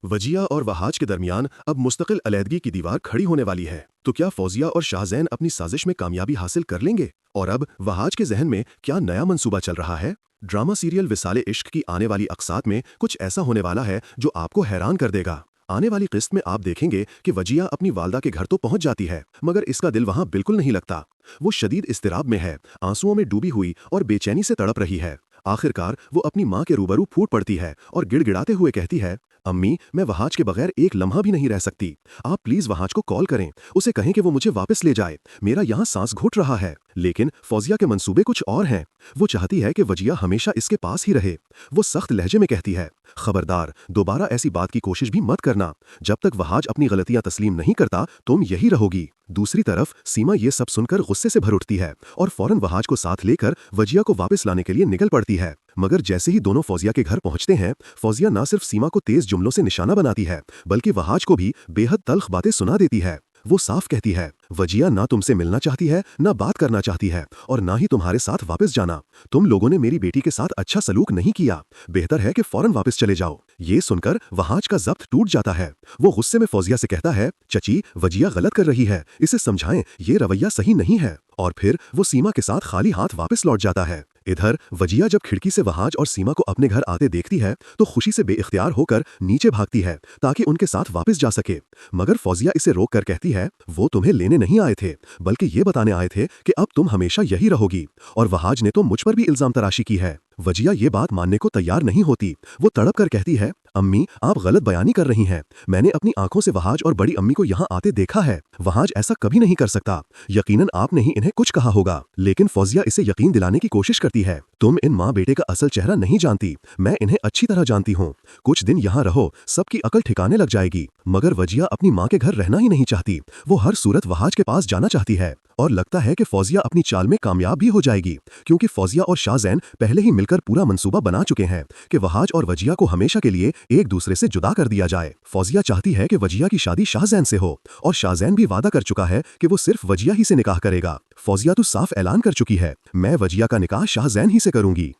वजिया और वहाज के दरमियान अब मुस्तकिल अलहदगी की दीवार खड़ी होने वाली है। तो क्या फौजिया और शाहजैन अपनी साजिश में कामयाबी हासिल कर लेंगे? और अब वहाज के जहन में क्या नया मंसूबा चल रहा है? ड्रामा सीरियल विसाले इश्क की आने वाली अक़सात में कुछ ऐसा होने वाला है जो आपको हैरान कर देगा। आने वाली किस्त में आप देखेंगे कि वजिया अपनी वालदा के घर तो पहुंच जाती है, मगर इसका दिल वहां बिल्कुल नहीं लगता। वो शदीद इस्तिराब में है, आंसुओं में डूबी हुई और बेचैनी से तड़प रही है। आखिरकार वो अपनी माँ के रूबरू फूट पड़ती है और गिड़गिड़ाते हुए कहती है, अम्मी, मैं वहाज के बगैर एक लम्हा भी नहीं रह सकती। आप प्लीज वहाज को कॉल करें, उसे कहें कि वो मुझे वापस ले जाए। मेरा यहाँ सांस घुट रहा है। लेकिन फौजिया के मंसूबे कुछ और हैं। वो चाहती है कि वजिया हमेशा इसके पास ही रहे। वो सख्त लहजे में कहती है, खबरदार, दोबारा ऐसी बात की कोशिश भी मत करना। जब तक वहाज अपनी गलतियां तस्लीम नहीं करता, तुम यही रहोगी। दूसरी तरफ सीमा ये सब सुनकर गुस्से से भर उठती है और फौरन वहाज को साथ लेकर वजिया को वापस लाने के लिए निकल पड़ती है। मगर जैसे ही दोनों फौजिया के घर पहुंचते हैं, फौजिया न सिर्फ सीमा को तेज जुमलों से निशाना बनाती है, बल्कि वहाज को भी बेहद तल्ख बातें सुना देती है। वो साफ कहती है, वजिया ना तुमसे मिलना चाहती है, ना बात करना चाहती है, और ना ही तुम्हारे साथ वापस जाना। तुम लोगों ने मेरी बेटी के साथ अच्छा सलूक नहीं किया। बेहतर है कि फौरन वापस चले जाओ। ये सुनकर वहाज का जब्त टूट जाता है। वो गुस्से में फौजिया से कहता है, चची, वजिया गलत कर रही है, इसे समझाएं, ये रवैया सही नहीं है। और फिर वो सीमा के साथ खाली हाथ वापस लौट जाता है। इधर वजिया जब खिड़की से वहाज और सीमा को अपने घर आते देखती है तो खुशी से बेइख्तियार होकर नीचे भागती है ताकि उनके साथ वापस जा सके। मगर फौजिया इसे रोक कर कहती है, वो तुम्हें लेने नहीं आए थे, बल्कि ये बताने आए थे कि अब तुम हमेशा यही रहोगी। और वहाज ने तो मुझ पर भी इल्जाम तराशी की है। वजिया ये बात मानने को तैयार नहीं होती। वो तड़प कर कहती है, अम्मी, आप गलत बयानी कर रही हैं। मैंने अपनी आंखों से वहाज और बड़ी अम्मी को यहाँ आते देखा है। वहाज ऐसा कभी नहीं कर सकता। यकीनन आपने ही इन्हें कुछ कहा होगा। लेकिन फौजिया इसे यकीन दिलाने की कोशिश करती है, तुम इन माँ बेटे का असल चेहरा नहीं जानती, मैं इन्हें अच्छी तरह जानती हूँ। कुछ दिन यहाँ रहो, सबकी अकल ठिकाने लग जाएगी। मगर वजिया अपनी माँ के घर रहना ही नहीं चाहती। वो हर सूरत वहाज के पास जाना चाहती है और लगता है कि फौजिया अपनी चाल में कामयाब भी हो जाएगी, क्योंकि फौजिया और शाहजैन पहले ही मिलकर पूरा मंसूबा बना चुके हैं कि वहाज और वजिया को हमेशा के लिए एक दूसरे से जुदा कर दिया जाए। फौजिया चाहती है कि वजिया की शादी शाहजैन से हो और शाहजैन भी वादा कर चुका है कि वो सिर्फ वजिया ही से निकाह करेगा। फौजिया तो साफ ऐलान कर चुकी है, मैं वजिया का निकाह शाहजैन ही से करूंगी।